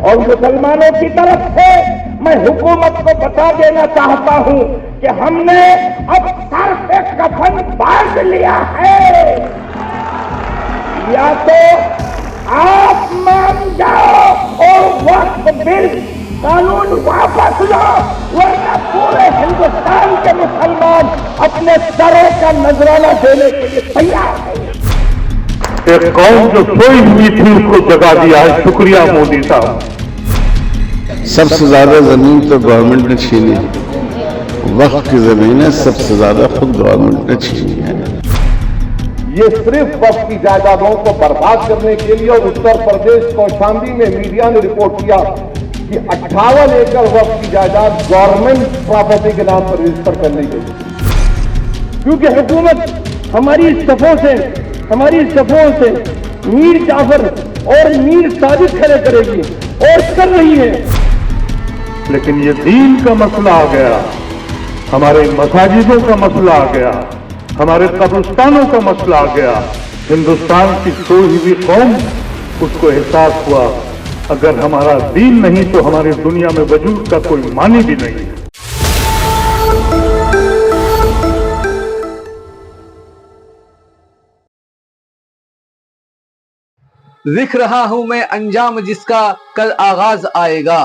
اور مسلمانوں کی طرف سے میں حکومت کو بتا دینا چاہتا ہوں کہ ہم نے اب سر سے کفن باندھ لیا ہے، یا تو آپ مان جاؤ اور وقت بل قانون واپس لو، ورنہ پورے ہندوستان کے مسلمان اپنے سروں کا نذرانہ دینے کے لیے تیار ہیں۔ ایک قوم جو سوئی ہوئی تھی اس کو جگا دیا ہے، شکریہ مودی صاحب۔ سب سے زیادہ زمین تو گورنمنٹ نے چھینی ہے، وقف کی زمینیں سب سے زیادہ خود گورنمنٹ نے چھینی ہے۔ یہ صرف وقف کی جائیدادوں کو برباد کرنے کے لیے، اور اتر پردیش کوشامبی میں میڈیا نے رپورٹ کیا کہ 58 ایکڑ وقف کی جائیداد گورنمنٹ پراپرٹی کے نام پر رجسٹر کرنے کے لیے، کیونکہ حکومت ہماری صفوں سے میر جعفر اور میر صادق کھڑے کرے گی اور کر رہی ہے۔ لیکن یہ دین کا مسئلہ آ گیا، ہمارے مساجدوں کا مسئلہ آ گیا، ہمارے قبرستانوں کا مسئلہ آ گیا۔ ہندوستان کی سوئی ہوئی قوم اس کو احساس ہوا اگر ہمارا دین نہیں تو ہماری دنیا میں وجود کا کوئی معنی بھی نہیں ہے۔ لکھ رہا ہوں میں انجام جس کا کل آغاز آئے گا،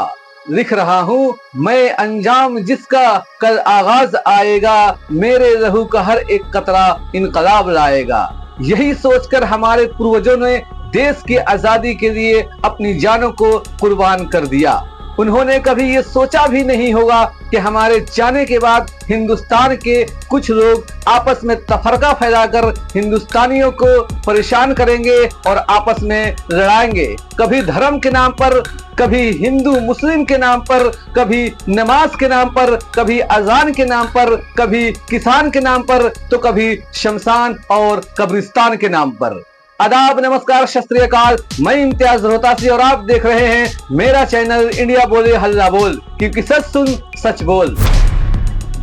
لکھ رہا ہوں میں انجام جس کا کل آغاز آئے گا، میرے لہو کا ہر ایک قطرہ انقلاب لائے گا۔ یہی سوچ کر ہمارے پروجوں نے دیش کی آزادی کے لیے اپنی جانوں کو قربان کر دیا۔ انہوں نے کبھی یہ سوچا بھی نہیں ہوگا کہ ہمارے جانے کے بعد ہندوستان کے کچھ لوگ آپس میں تفرقہ پھیلا کر ہندوستانیوں کو پریشان کریں گے اور آپس میں لڑائیں گے، کبھی دھرم کے نام پر، کبھی ہندو مسلم کے نام پر، کبھی نماز کے نام پر، کبھی اذان کے نام پر، کبھی کسان کے نام پر، تو کبھی شمشان اور قبرستان کے نام پر۔ آداب، نمسکار، شستری اکال، میں امتیاز روہتاسی اور آپ دیکھ رہے ہیں میرا چینل انڈیا بولے ہلہ بول، کیونکہ سچ سن سچ بول۔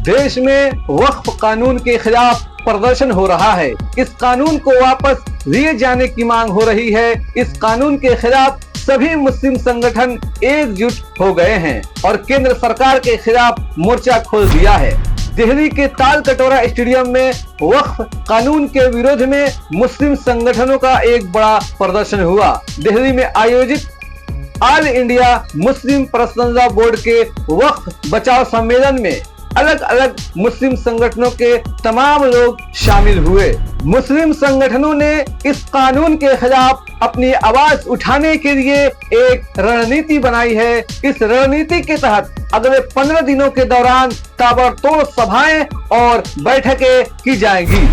دیش میں وقف قانون کے خلاف پردرشن ہو رہا ہے، اس قانون کو واپس لیے جانے کی مانگ ہو رہی ہے۔ اس قانون کے خلاف سبھی مسلم سنگٹھن ایک جٹ ہو گئے ہیں اور کیندر سرکار کے خلاف مورچہ کھول دیا ہے۔ دہلی کے تال کٹورا اسٹیڈیم میں وقف قانون کے وروध میں مسلم سنگٹھنوں کا ایک بڑا پردرشن ہوا۔ دہلی میں آیوجت آل انڈیا مسلم پرسنل لا بورڈ کے وقف بچاؤ سمیلن میں الگ الگ مسلم سنگٹھنوں کے تمام لوگ شامل ہوئے۔ مسلم سنگٹھنوں نے اس قانون کے خلاف اپنی آواز اٹھانے کے لیے ایک رننیتی بنائی ہے۔ اس رننیتی کے تحت اگلے 15 دنوں کے دوران تابڑتوڑ سبھائیں اور بیٹھکیں کی جائیں گی۔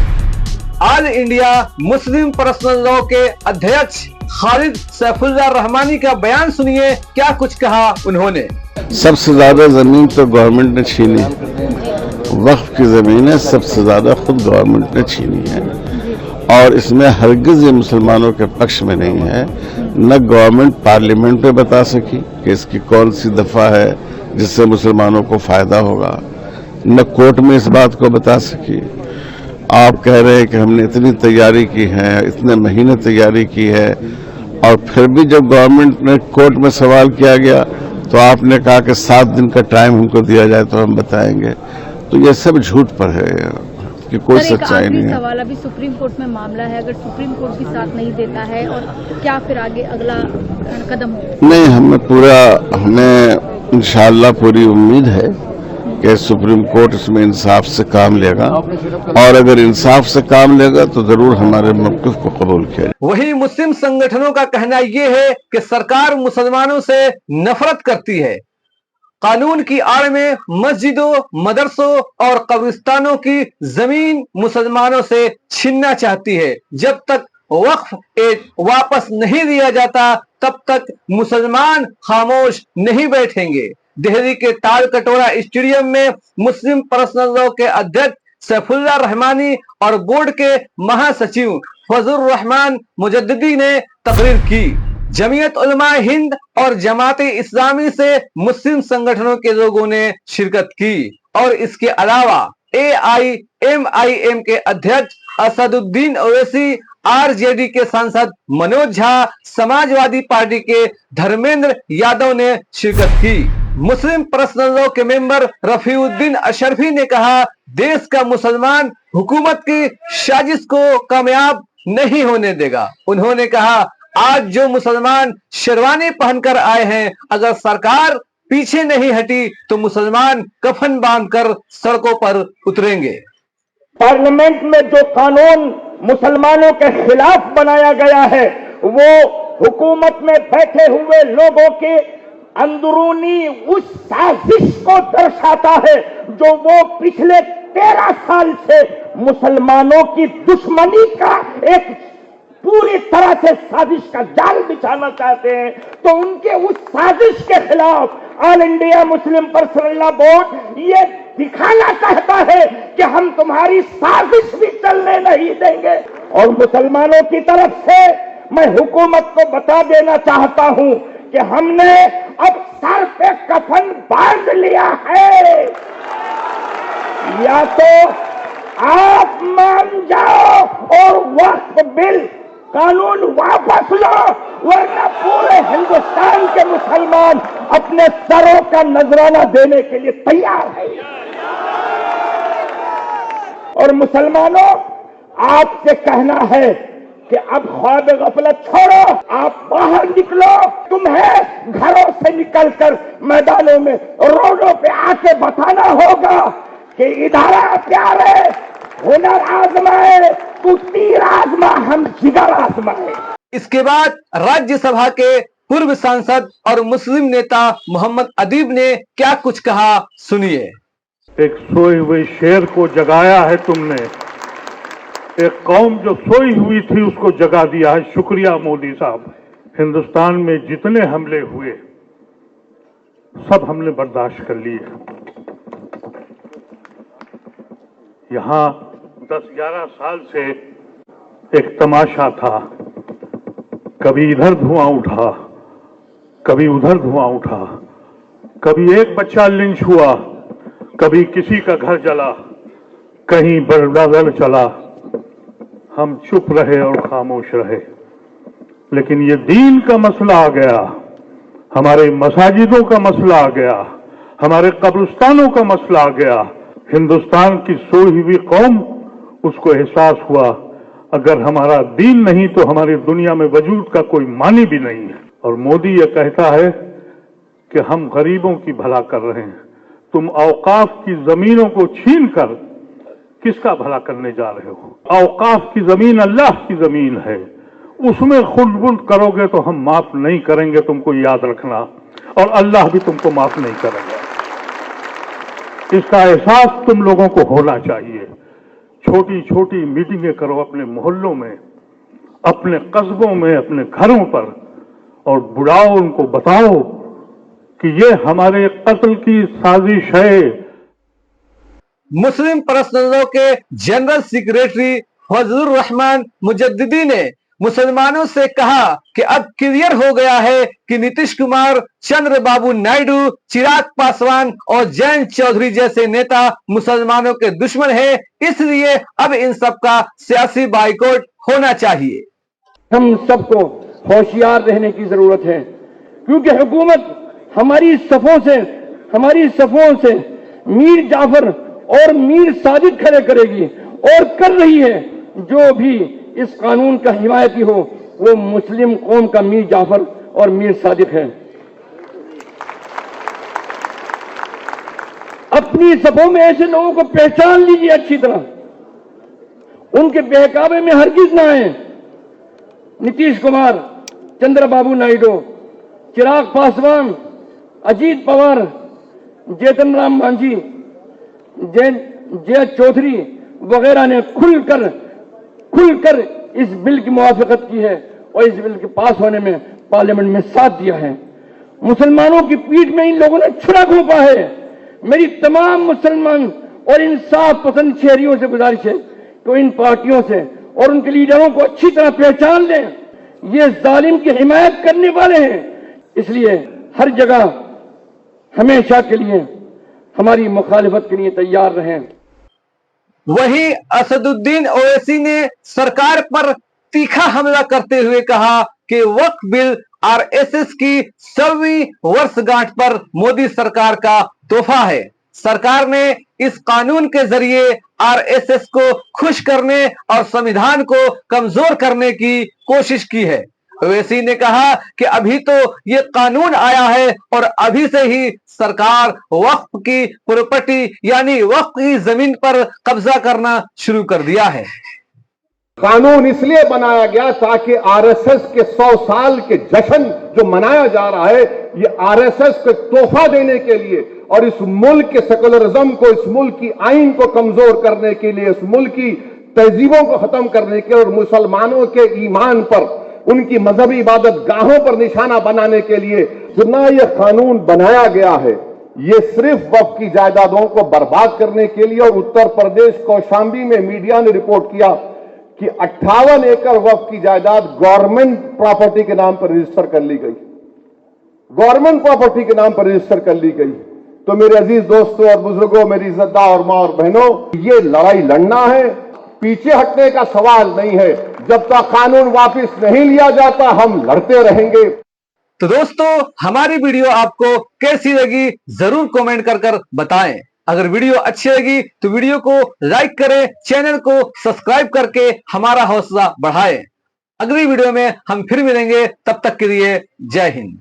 آل انڈیا مسلم پرسنل لا کے ادھیکش خالد سیف اللہ رحمانی کا بیان سنیے، کیا کچھ کہا انہوں نے۔ سب سے زیادہ زمین تو گورنمنٹ نے چھینی، وقف کی زمینیں سب سے زیادہ خود گورنمنٹ نے چھینی ہے، اور اس میں ہرگز یہ مسلمانوں کے پکش میں نہیں ہے۔ نہ گورنمنٹ پارلیمنٹ پہ بتا سکی کہ اس کی کون سی دفعہ ہے جس سے مسلمانوں کو فائدہ ہوگا، نہ کورٹ میں اس بات کو بتا سکی۔ آپ کہہ رہے ہیں کہ ہم نے اتنی تیاری کی ہے، اتنے مہینے تیاری کی ہے، اور پھر بھی جب گورنمنٹ نے کورٹ میں سوال کیا گیا تو آپ نے کہا کہ 7 دن کا ٹائم ہم کو دیا جائے تو ہم بتائیں گے۔ تو یہ سب جھوٹ پر ہے کہ کوئی سچائی نہیں ہے۔ سوال ابھی سپریم کورٹ میں معاملہ ہے، اگر سپریم کورٹ بھی ساتھ نہیں دیتا ہے اور کیا پھر آگے اگلا قدم ہو؟ نہیں، ہمیں انشاءاللہ پوری امید ہے کہ سپریم کورٹ اس میں انصاف سے کام لے گا، اور اگر انصاف سے کام لے گا تو ضرور ہمارے موقف کو قبول کیا جائے۔ وہی مسلم سنگٹھنوں کا کہنا یہ ہے کہ سرکار مسلمانوں سے نفرت کرتی ہے، قانون کی آڑ میں مسجدوں، مدرسوں اور قبرستانوں کی زمین مسلمانوں سے چھیننا چاہتی ہے۔ جب تک وقف واپس نہیں دیا جاتا تب تک مسلمان خاموش نہیں بیٹھیں گے۔ دہلی کے تال کٹورا اسٹیڈیم میں مسلم پرسنل لا کے ادھیکش سیف اللہ رحمانی اور بورڈ کے مہا سچیو فضل الرحمان مجددی نے تقریر کی۔ جمعیت علماء ہند اور جماعت اسلامی سے مسلم سنگٹھنوں کے لوگوں نے شرکت کی، اور اس کے علاوہ AIMIM کے ادھیکش اسد الدین اویسی आरजेडी के सांसद मनोज झा, समाजवादी पार्टी के धर्मेंद्र यादव ने शिरकत की। मुस्लिम पर्सनल लॉ के मेंबर रफीउद्दीन अशरफी ने कहा, देश का मुसलमान हुकूमत की साजिश को कामयाब नहीं होने देगा। उन्होंने कहा, आज जो मुसलमान शेरवानी पहनकर आए हैं, अगर सरकार पीछे नहीं हटी तो मुसलमान कफन बांधकर सड़कों पर उतरेंगे। पार्लियामेंट में जो कानून मुसलमानों के खिलाफ बनाया गया है, वो हुकूमत में बैठे हुए लोगों के अंदरूनी उस साजिश को दर्शाता है जो वो पिछले 13 साल से मुसलमानों की दुश्मनी का एक पूरी तरह से साजिश का जाल बिछाना चाहते हैं। तो उनके उस साजिश के खिलाफ all India Muslim personal law board ये दिखाना चाहता है कि हम तुम्हारी साजिश भी चलने नहीं देंगे। और मुसलमानों की तरफ से मैं हुकूमत को बता देना चाहता हूं कि हमने अब सर पे कफन बांध लिया है। या तो आप मान जाओ और वक्फ बिल कानून वापस लो, वरना पूरे हिंदुस्तान के मुसलमान अपने सरों का नजराना देने के लिए तैयार है। और मुसलमानों, आपसे कहना है कि अब ख्वाब गफलत छोड़ो, आप बाहर निकलो। तुम्हें घरों से निकलकर मैदानों में, रोडों पे आके बताना होगा कि इधर प्यारे हुनर आजमाए, तू तीर आजमा, हम जिगर आजमाए। इसके बाद राज्यसभा के पूर्व सांसद और मुस्लिम नेता मोहम्मद अदीब ने क्या कुछ कहा, सुनिए। एक सोए हुए शेर को जगाया है तुमने, एक कौम जो सोई हुई थी उसको जगा दिया है। शुक्रिया मोदी साहब। हिंदुस्तान में जितने हमले हुए सब हमने बर्दाश्त कर लिए। यहां 10-11 साल से एक तमाशा था, कभी इधर धुआं उठा, कभी उधर धुआं उठा, कभी एक बच्चा लिंच हुआ, कभी किसी का घर जला, कहीं बर्बाद चला। हम चुप रहे और खामोश रहे। लेकिन ये दीन का मसला आ गया, हमारे मसाजिदों का मसला आ गया, हमारे कब्रिस्तानों का मसला आ गया। हिंदुस्तान की सोई हुई कौम, उसको एहसास हुआ अगर हमारा दीन नहीं तो हमारी दुनिया में वजूद का कोई मानी भी नहीं है। और मोदी ये कहता है कि हम गरीबों की भला कर रहे हैं। तुम औकाफ की जमीनों को छीन कर किसका भला करने जा रहे हो? औकाफ की जमीन अल्लाह की जमीन है, उसमें खुद करोगे तो हम माफ नहीं करेंगे, तुमको याद रखना, और अल्लाह भी तुमको माफ नहीं करेगा। इसका एहसास तुम लोगों को होना चाहिए। छोटी छोटी मीटिंगें करो अपने मोहल्लों में, अपने कस्बों में, अपने घरों पर, और बुलाओ, उनको बताओ कि ये हमारे कत्ल की साजिश है। मुस्लिम पर्सनल लॉ के जनरल सेक्रेटरी फजलुर रहमान मुजद्दिदी ने मुसलमानों से कहा कि अब क्लियर हो गया है कि नीतीश कुमार, चंद्रबाबू नायडू, चिराग पासवान और जयंत चौधरी जैसे नेता मुसलमानों के दुश्मन हैं, इसलिए अब इन सब का सियासी बाइकॉट होना चाहिए। हम सबको होशियार रहने की जरूरत है, क्योंकि हुकूमत हमारी सफों से मीर जाफर और मीर साजिद खड़े करेगी और कर रही है। जो भी इस कानून का हिमायती हो वो मुस्लिम कौम का मीर जाफर और मीर साजिद है। अपनी सफों में ऐसे लोगों को पहचान लीजिए अच्छी तरह, उनके बहकावे में हरगिज ना आए। नीतीश कुमार, चंद्रबाबू नायडू, चिराग पासवान, अजीत पवार, जेतन राम मांझी, जय चौधरी वगैरह ने खुलकर इस बिल की मुवाफकत की है और इस बिल के पास होने में पार्लियामेंट में साथ दिया है। मुसलमानों की पीठ में इन लोगों ने छुरा घोंपा है। मेरी तमाम मुसलमान और इंसाफ पसंद शहरियों से गुजारिश है कि इन पार्टियों से और उनके लीडरों को अच्छी तरह पहचान लें। ये जालिम की हिमायत करने वाले हैं, इसलिए हर जगह हमेशा के लिए हमारी मुखालिफत के लिए तैयार रहें। वहीं असदुद्दीन ओवैसी ने सरकार पर तीखा हमला करते हुए कहा कि वक्फ बिल आरएसएस की 100वीं वर्षगांठ पर मोदी सरकार का तोहफा है। सरकार ने इस कानून के जरिए आरएसएस को खुश करने और संविधान को कमजोर करने की कोशिश की है। ओवैसी ने कहा कि अभी तो ये कानून आया है और अभी से ही सरकार वक्फ की प्रॉपर्टी यानी वक्फ की जमीन पर कब्जा करना शुरू कर दिया है। कानून इसलिए बनाया गया ताकि आरएसएस के 100 साल के जश्न जो मनाया जा रहा है, ये आरएसएस को तोहफा देने के लिए और इस मुल्क के सेकुलरिज्म को, इस मुल्क की आइन को कमजोर करने के लिए, इस मुल्क की तहजीबों को खत्म करने के और मुसलमानों के ईमान पर, उनकी मजहबी इबादत गाहों पर निशाना बनाने के लिए जितना ये कानून बनाया गया है, ये सिर्फ वक्फ की जायदादों को बर्बाद करने के लिए। और उत्तर प्रदेश कौशाम्बी में मीडिया ने रिपोर्ट किया कि 58 एकड़ वक्फ की जायदाद गवर्नमेंट प्रॉपर्टी के नाम पर रजिस्टर कर ली गई, गवर्नमेंट प्रॉपर्टी के नाम पर रजिस्टर कर ली गई। तो मेरे अजीज दोस्तों और बुजुर्गों, मेरी इज्जतदार और मां और बहनों, ये लड़ाई लड़ना है, पीछे हटने का सवाल नहीं है। जब तक कानून वापस नहीं लिया जाता हम लड़ते रहेंगे। तो दोस्तों, हमारी वीडियो आपको कैसी लगी जरूर कमेंट कर बताएं। अगर वीडियो अच्छी लगी तो वीडियो को लाइक करें, चैनल को सब्सक्राइब करके हमारा हौसला बढ़ाएं। अगली वीडियो में हम फिर मिलेंगे, तब तक के लिए जय हिंद।